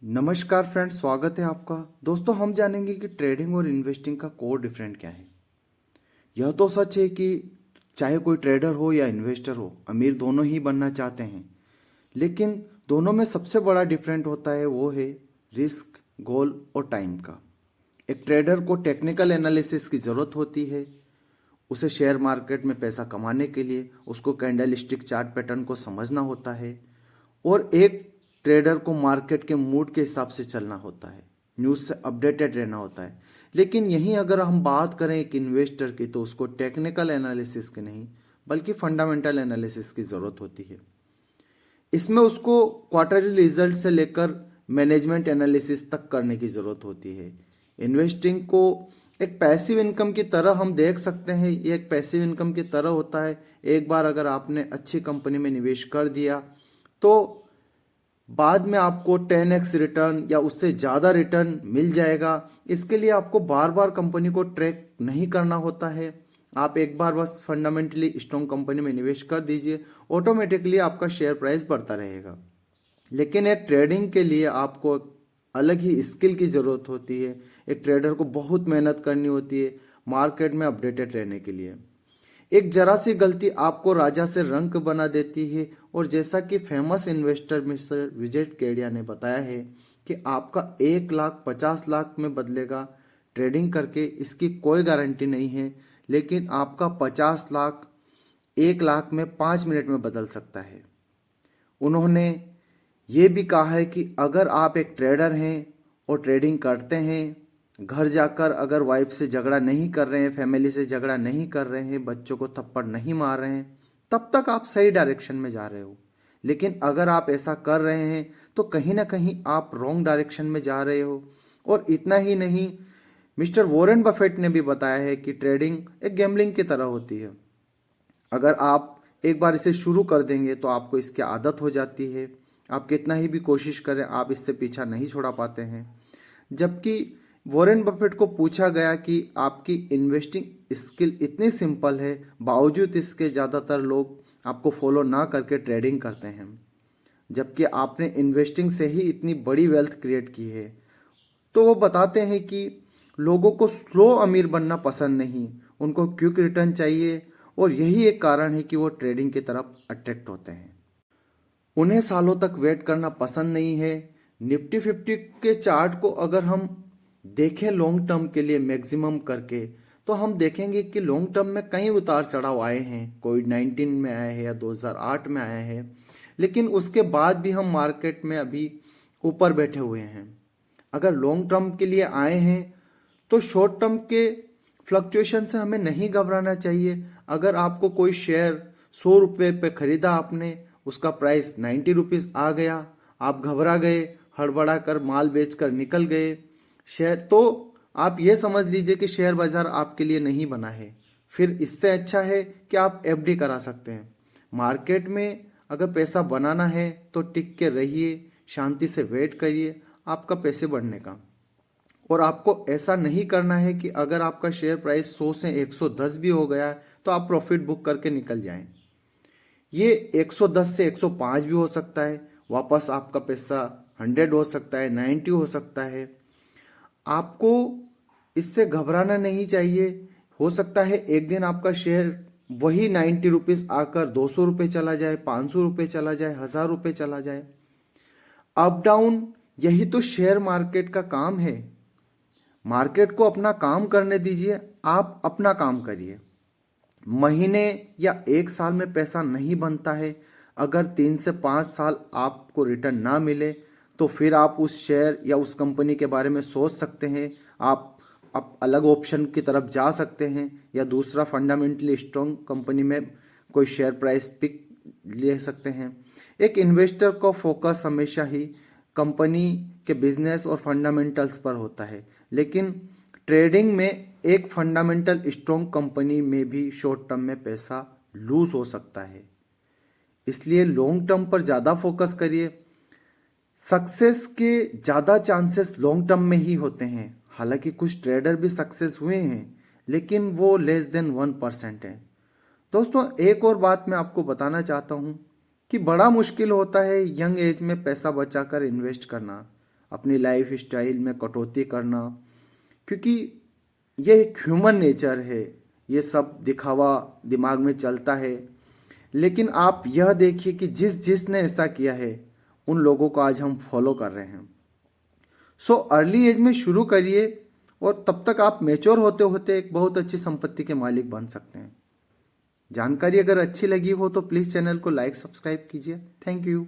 नमस्कार फ्रेंड्स, स्वागत है आपका। दोस्तों, हम जानेंगे कि ट्रेडिंग और इन्वेस्टिंग का कोर डिफरेंट क्या है। यह तो सच है कि चाहे कोई ट्रेडर हो या इन्वेस्टर हो, अमीर दोनों ही बनना चाहते हैं। लेकिन दोनों में सबसे बड़ा डिफरेंट होता है वो है रिस्क, गोल और टाइम का। एक ट्रेडर को टेक्निकल एनालिसिस की ज़रूरत होती है। उसे शेयर मार्केट में पैसा कमाने के लिए उसको कैंडल स्टिक चार्ट पैटर्न को समझना होता है और एक ट्रेडर को मार्केट के मूड के हिसाब से चलना होता है, न्यूज़ से अपडेटेड रहना होता है। लेकिन यहीं अगर हम बात करें एक इन्वेस्टर की, तो उसको टेक्निकल एनालिसिस की नहीं बल्कि फंडामेंटल एनालिसिस की ज़रूरत होती है। इसमें उसको क्वार्टरली रिजल्ट से लेकर मैनेजमेंट एनालिसिस तक करने की ज़रूरत होती है। इन्वेस्टिंग को एक पैसिव इनकम की तरह हम देख सकते हैं। ये एक पैसिव इनकम की तरह होता है। एक बार अगर आपने अच्छी कंपनी में निवेश कर दिया तो बाद में आपको 10x रिटर्न या उससे ज़्यादा रिटर्न मिल जाएगा। इसके लिए आपको बार बार कंपनी को ट्रैक नहीं करना होता है। आप एक बार बस फंडामेंटली स्ट्रॉन्ग कंपनी में निवेश कर दीजिए, ऑटोमेटिकली आपका शेयर प्राइस बढ़ता रहेगा। लेकिन एक ट्रेडिंग के लिए आपको अलग ही स्किल की ज़रूरत होती है। एक ट्रेडर को बहुत मेहनत करनी होती है मार्केट में अपडेटेड रहने के लिए। एक जरा सी गलती आपको राजा से रंक बना देती है। और जैसा कि फेमस इन्वेस्टर मिस्टर विजय केडिया ने बताया है कि आपका 1,50,00,000 में बदलेगा ट्रेडिंग करके, इसकी कोई गारंटी नहीं है। लेकिन आपका 50 लाख 1,00,000 में 5 मिनट में बदल सकता है। उन्होंने ये भी कहा है कि अगर आप एक ट्रेडर हैं और ट्रेडिंग करते हैं, घर जाकर अगर वाइफ से झगड़ा नहीं कर रहे हैं, फैमिली से झगड़ा नहीं कर रहे हैं, बच्चों को थप्पड़ नहीं मार रहे हैं, तब तक आप सही डायरेक्शन में जा रहे हो। लेकिन अगर आप ऐसा कर रहे हैं तो कहीं ना कहीं आप रॉन्ग डायरेक्शन में जा रहे हो। और इतना ही नहीं, मिस्टर वॉरेन बफेट ने भी बताया है कि ट्रेडिंग एक गैम्बलिंग की तरह होती है। अगर आप एक बार इसे शुरू कर देंगे तो आपको इसकी आदत हो जाती है। आप कितना ही भी कोशिश करें, आप इससे पीछा नहीं छोड़ा पाते हैं। जबकि वॉरेन बफेट को पूछा गया कि आपकी इन्वेस्टिंग स्किल इतनी सिंपल है, बावजूद इसके ज़्यादातर लोग आपको फॉलो ना करके ट्रेडिंग करते हैं, जबकि आपने इन्वेस्टिंग से ही इतनी बड़ी वेल्थ क्रिएट की है। तो वो बताते हैं कि लोगों को स्लो अमीर बनना पसंद नहीं, उनको क्विक रिटर्न चाहिए। और यही एक कारण है कि वो ट्रेडिंग की तरफ अट्रैक्ट होते हैं। उन्हें सालों तक वेट करना पसंद नहीं है। निफ्टी 50 के चार्ट को अगर हम देखें लॉन्ग टर्म के लिए मैक्सिमम करके, तो हम देखेंगे कि लॉन्ग टर्म में कई उतार चढ़ाव आए हैं। कोविड-19 में आए हैं या 2008 में आए हैं, लेकिन उसके बाद भी हम मार्केट में अभी ऊपर बैठे हुए हैं। अगर लॉन्ग टर्म के लिए आए हैं तो शॉर्ट टर्म के फ्लक्चुएशन से हमें नहीं घबराना चाहिए। अगर आपको कोई शेयर 100 रुपये पे खरीदा आपने, उसका प्राइस 90 रुपीज़ आ गया, आप घबरा गए, हड़बड़ा कर माल बेच कर निकल गए शेयर, तो आप ये समझ लीजिए कि शेयर बाजार आपके लिए नहीं बना है। फिर इससे अच्छा है कि आप एफडी करा सकते हैं। मार्केट में अगर पैसा बनाना है तो टिक के रहिए, शांति से वेट करिए आपका पैसे बढ़ने का। और आपको ऐसा नहीं करना है कि अगर आपका शेयर प्राइस 100 से 110 भी हो गया है तो आप प्रॉफिट बुक करके निकल जाएं। ये 110 से 105 भी हो सकता है, वापस आपका पैसा 100 हो सकता है, 90 हो सकता है। आपको इससे घबराना नहीं चाहिए। हो सकता है एक दिन आपका शेयर वही 90 रुपीज़ आकर 200 रुपये चला जाए, 500 रुपये चला जाए, 1000 रुपये चला जाए। अप डाउन यही तो शेयर मार्केट का काम है। मार्केट को अपना काम करने दीजिए, आप अपना काम करिए। महीने या एक साल में पैसा नहीं बनता है। अगर 3 से 5 साल आपको रिटर्न ना मिले तो फिर आप उस शेयर या उस कंपनी के बारे में सोच सकते हैं। आप अलग ऑप्शन की तरफ जा सकते हैं या दूसरा फंडामेंटली स्ट्रॉन्ग कंपनी में कोई शेयर प्राइस पिक ले सकते हैं। एक इन्वेस्टर का फोकस हमेशा ही कंपनी के बिजनेस और फंडामेंटल्स पर होता है। लेकिन ट्रेडिंग में एक फंडामेंटल स्ट्रॉन्ग कंपनी में भी शॉर्ट टर्म में पैसा लूज हो सकता है। इसलिए लॉन्ग टर्म पर ज़्यादा फोकस करिए। सक्सेस के ज़्यादा चांसेस लॉन्ग टर्म में ही होते हैं। हालांकि कुछ ट्रेडर भी सक्सेस हुए हैं, लेकिन वो लेस देन 1% है। दोस्तों, एक और बात मैं आपको बताना चाहता हूँ कि बड़ा मुश्किल होता है यंग एज में पैसा बचाकर इन्वेस्ट करना। अपनी लाइफ स्टाइल में कटौती करना, क्योंकि ये एक ह्यूमन नेचर है। ये सब दिखावा दिमाग में चलता है, लेकिन आप यह देखिए कि जिसने ऐसा किया है उन लोगों को आज हम फॉलो कर रहे हैं। सो अर्ली एज में शुरू करिए और तब तक आप मैच्योर होते होते एक बहुत अच्छी संपत्ति के मालिक बन सकते हैं। जानकारी अगर अच्छी लगी हो तो प्लीज़ चैनल को लाइक सब्सक्राइब कीजिए। Thank you.